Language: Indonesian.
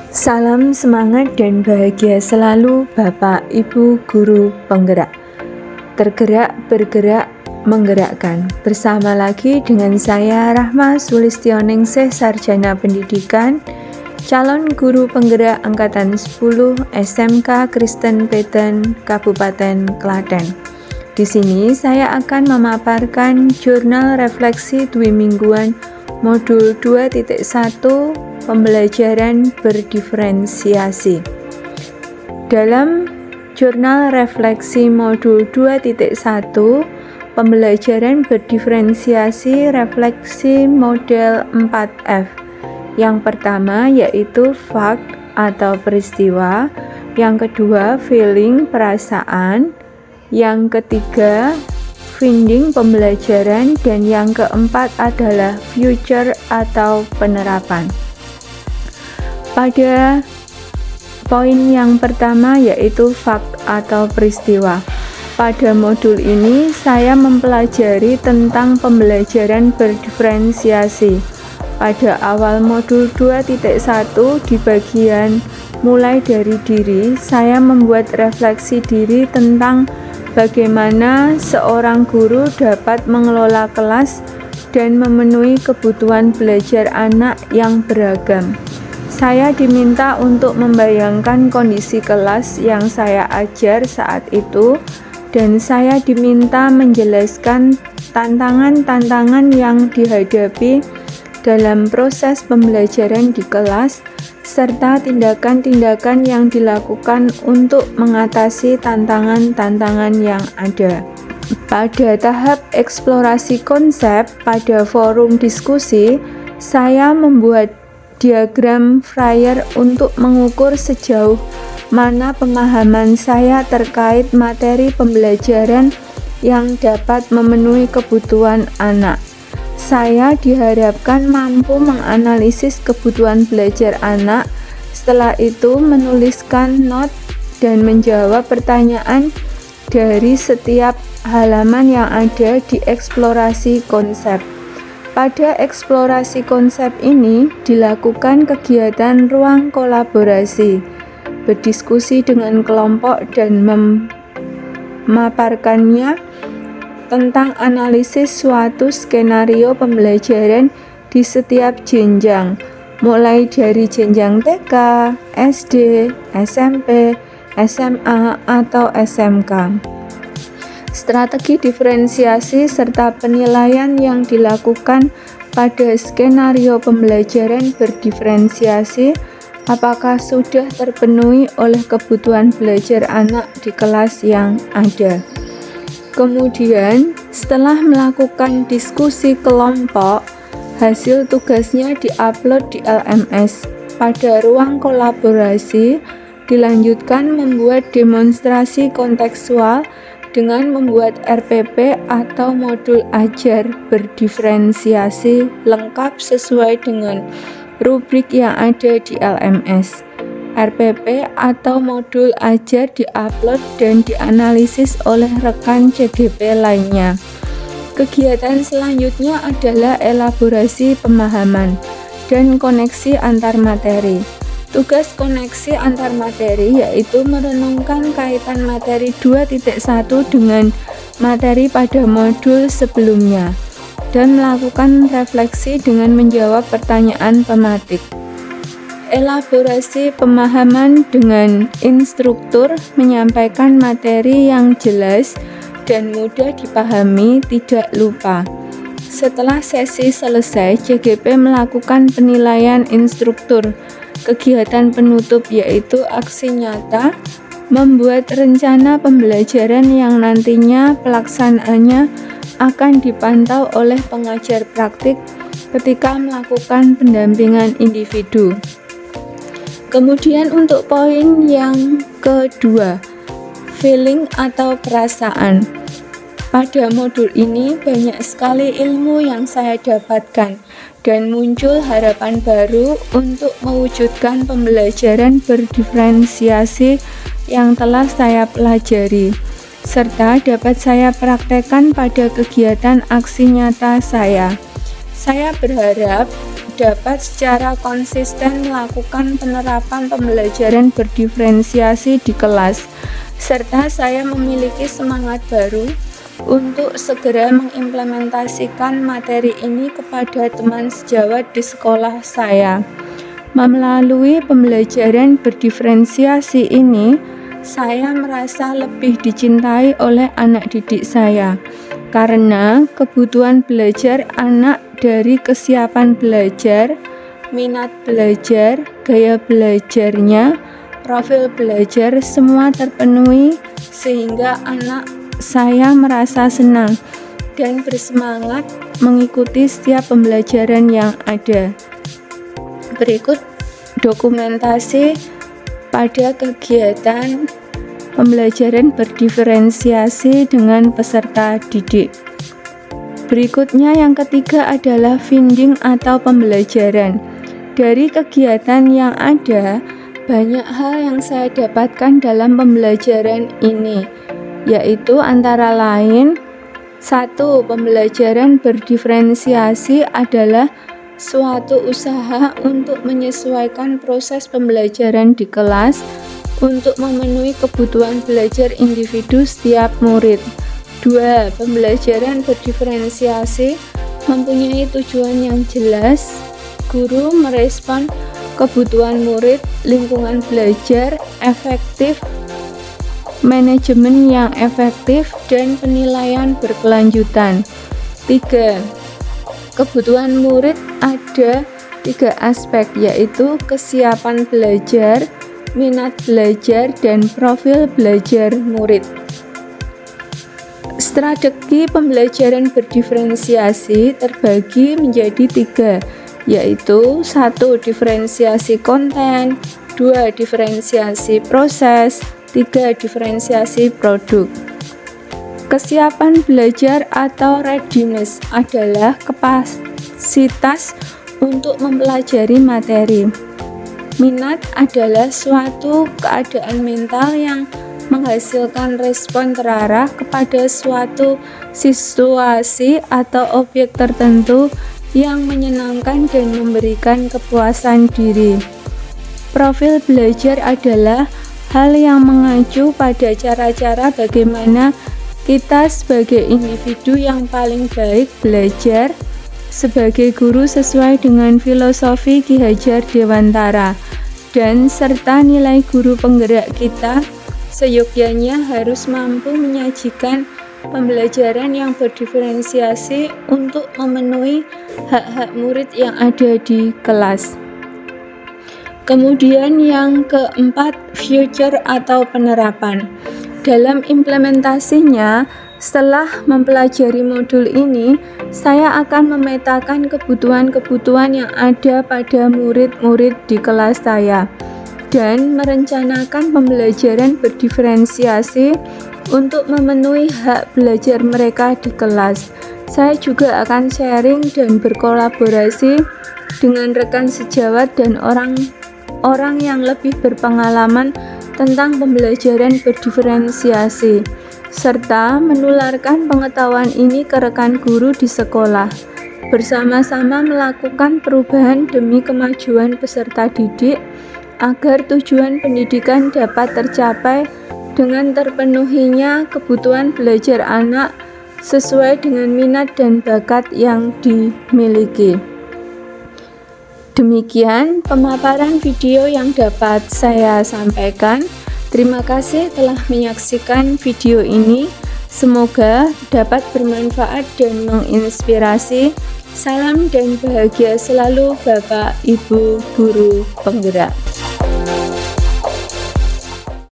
Salam semangat dan bahagia selalu Bapak, Ibu, Guru, Penggerak. Tergerak, bergerak, menggerakkan. Bersama lagi dengan saya Rahma Sulistioningse, Sarjana Pendidikan, calon guru penggerak Angkatan 10 SMK Kristen Peten, Kabupaten Klaten. Di sini saya akan memaparkan jurnal refleksi dwi mingguan modul 2.1 pembelajaran berdiferensiasi. Dalam jurnal refleksi modul 2.1 pembelajaran berdiferensiasi refleksi model 4F. Yang pertama yaitu fact atau peristiwa, yang kedua feeling perasaan, yang ketiga finding pembelajaran, dan yang keempat adalah future atau penerapan. Pada poin yang pertama yaitu fact atau peristiwa. Pada modul ini saya mempelajari tentang pembelajaran berdiferensiasi. Pada awal modul 2.1 di bagian mulai dari diri, saya membuat refleksi diri tentang bagaimana seorang guru dapat mengelola kelas dan memenuhi kebutuhan belajar anak yang beragam. Saya diminta untuk membayangkan kondisi kelas yang saya ajar saat itu, dan saya diminta menjelaskan tantangan-tantangan yang dihadapi dalam proses pembelajaran di kelas, serta tindakan-tindakan yang dilakukan untuk mengatasi tantangan-tantangan yang ada. Pada tahap eksplorasi konsep, pada forum diskusi, saya membuat diagram Fryer untuk mengukur sejauh mana pemahaman saya terkait materi pembelajaran yang dapat memenuhi kebutuhan anak. Saya diharapkan mampu menganalisis kebutuhan belajar anak, setelah itu menuliskan not dan menjawab pertanyaan dari setiap halaman yang ada di eksplorasi konsep. Pada eksplorasi konsep ini dilakukan kegiatan ruang kolaborasi, berdiskusi dengan kelompok dan memaparkannya tentang analisis suatu skenario pembelajaran di setiap jenjang, mulai dari jenjang TK, SD, SMP, SMA, atau SMK. Strategi diferensiasi serta penilaian yang dilakukan pada skenario pembelajaran berdiferensiasi apakah sudah terpenuhi oleh kebutuhan belajar anak di kelas yang ada. Kemudian, setelah melakukan diskusi kelompok, hasil tugasnya diupload di LMS. Pada ruang kolaborasi, dilanjutkan membuat demonstrasi kontekstual dengan membuat RPP atau modul ajar berdiferensiasi lengkap sesuai dengan rubrik yang ada di LMS. RPP atau modul ajar diupload dan dianalisis oleh rekan CGP lainnya. Kegiatan selanjutnya adalah elaborasi pemahaman dan koneksi antar materi. Tugas koneksi antar materi yaitu merenungkan kaitan materi 2.1 dengan materi pada modul sebelumnya dan melakukan refleksi dengan menjawab pertanyaan pematik. Elaborasi pemahaman dengan instruktur menyampaikan materi yang jelas dan mudah dipahami, tidak lupa. Setelah sesi selesai, CGP melakukan penilaian instruktur. Kegiatan penutup yaitu aksi nyata, membuat rencana pembelajaran yang nantinya pelaksanaannya akan dipantau oleh pengajar praktik ketika melakukan pendampingan individu. Kemudian untuk poin yang kedua, feeling atau perasaan. Pada modul ini banyak sekali ilmu yang saya dapatkan dan muncul harapan baru untuk mewujudkan pembelajaran berdiferensiasi yang telah saya pelajari, serta dapat saya praktekkan pada kegiatan aksi nyata saya. Saya berharap dapat secara konsisten melakukan penerapan pembelajaran berdiferensiasi di kelas, serta saya memiliki semangat baru untuk segera mengimplementasikan materi ini kepada teman sejawat di sekolah saya. Melalui pembelajaran berdiferensiasi ini, saya merasa lebih dicintai oleh anak didik saya, karena kebutuhan belajar anak dari kesiapan belajar, minat belajar, gaya belajarnya, profil belajar semua terpenuhi, sehingga anak saya merasa senang dan bersemangat mengikuti setiap pembelajaran yang ada. Berikut dokumentasi pada kegiatan pembelajaran berdiferensiasi dengan peserta didik. Berikutnya yang ketiga adalah finding atau pembelajaran. Dari kegiatan yang ada, banyak hal yang saya dapatkan dalam pembelajaran ini, yaitu antara lain: 1. Pembelajaran berdiferensiasi adalah suatu usaha untuk menyesuaikan proses pembelajaran di kelas untuk memenuhi kebutuhan belajar individu setiap murid. 2. Pembelajaran berdiferensiasi mempunyai tujuan yang jelas. Guru merespon kebutuhan murid, lingkungan belajar efektif, manajemen yang efektif, dan penilaian berkelanjutan. 3. Kebutuhan murid ada 3 aspek, yaitu kesiapan belajar, minat belajar, dan profil belajar murid. Strategi pembelajaran berdiferensiasi terbagi menjadi 3, yaitu 1. Diferensiasi konten, 2. Diferensiasi proses, 3. Diferensiasi produk. Kesiapan belajar atau readiness adalah kapasitas untuk mempelajari materi. Minat adalah suatu keadaan mental yang menghasilkan respon terarah kepada suatu situasi atau objek tertentu yang menyenangkan dan memberikan kepuasan diri. Profil belajar adalah hal yang mengacu pada cara-cara bagaimana kita sebagai individu yang paling baik belajar sebagai guru sesuai dengan filosofi Ki Hajar Dewantara, dan serta nilai guru penggerak kita seyogyanya harus mampu menyajikan pembelajaran yang berdiferensiasi untuk memenuhi hak-hak murid yang ada di kelas. Kemudian yang keempat, future atau penerapan. Dalam implementasinya, setelah mempelajari modul ini, saya akan memetakan kebutuhan-kebutuhan yang ada pada murid-murid di kelas saya dan merencanakan pembelajaran berdiferensiasi untuk memenuhi hak belajar mereka di kelas. Saya juga akan sharing dan berkolaborasi dengan rekan sejawat dan orang yang lebih berpengalaman tentang pembelajaran berdiferensiasi, serta menularkan pengetahuan ini ke rekan guru di sekolah. Bersama-sama melakukan perubahan demi kemajuan peserta didik agar tujuan pendidikan dapat tercapai dengan terpenuhinya kebutuhan belajar anak sesuai dengan minat dan bakat yang dimiliki. Demikian pemaparan video yang dapat saya sampaikan. Terima kasih telah menyaksikan video ini. Semoga dapat bermanfaat dan menginspirasi. Salam dan bahagia selalu Bapak, Ibu, Guru, Penggerak.